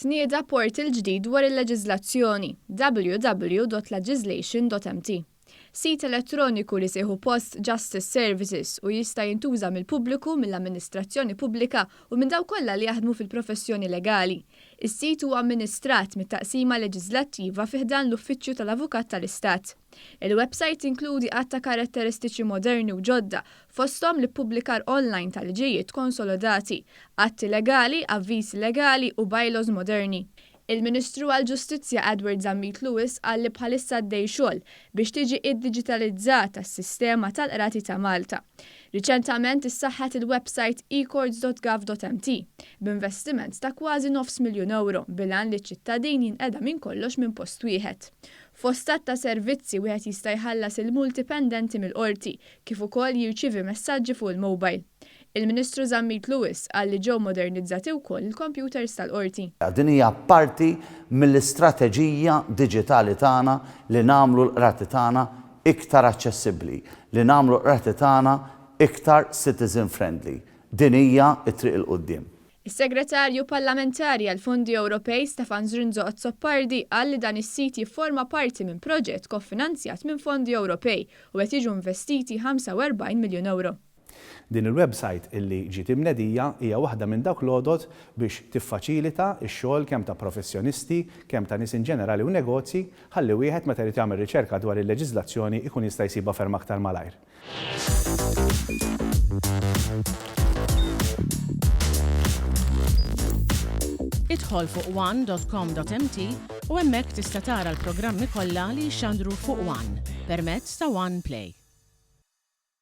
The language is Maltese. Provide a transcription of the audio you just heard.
Tnieda portal ġdid dwar il-leġiżlazzjoni www.legislation.mt. Sit elettroniku li sieħu post Justice Services u jista' jintuża mill-pubbliku, mill-amministrazzjoni pubblika u minn dawk kollha li jaħdmu fil-professjoni legali. Is-sit huwa amministrat mit-taqsima leġislattiva fih dan l-Uffiċċju tal-Avukat tal-Istat. Il-website inkludi għatta karatteristiċi moderni u ġodda fosthom li ppublikar online tal-liġijiet konsolidati, atti legali, avviżi legali u bylaws moderni. Il-Ministru għall-Ġustizzja Edward Zammit Lewis qal li bħalissa għaddej xogħol biex tiġi iddiġitalizzata s-sistema tal-qrati ta' Malta. Riċentament issaħħat il-website ecourts.gov.mt b'investiment ta' kważi €900,000 bilan li ċ-ċittadin jinqeda minn kollox minn post wieħed. Fostat ta' servizzi wieħed jista' jħallas il-multi pendenti mill-qorti kif ukoll jirċievi messaġġi fuq il-mowbajl. Il-Ministru Zammit Lewis qal li ġew modernizzati wkoll il-computers tal-qorti. Din hija parti mill-istrateġija diġitali tagħna li nagħmlu l-qrati tagħna iktar aċċessibbli, li nagħmlu l-qrati tagħna iktar citizen friendly. Din hija t-triq il quddiem. Is-Segretarju Parlamentari għall-Fondi Ewropej Stefan Zrinzo Azzoppardi qal li dan is-sit jifforma parti minn proġett koffinanzjat minn fondi Ewropej u qed jiġu investiti €45 miljun. Din il-website illi ġiet imnedija hija waħda minn dawk l-għodot biex tiffaċilita x-xogħol kemm ta' professjonisti, kemm ta' nies in ġenerali u negozji, ħalli wieħed meta jrid jagħmel riċerka dwar il-leġiżlazzjoni ikun jista' jsibha ferm aktar malajr. Idħol fuq one.com.mt u hemmhekk tista' tara l-programmi kollha li jxandru fuq One permezz ta' One Play.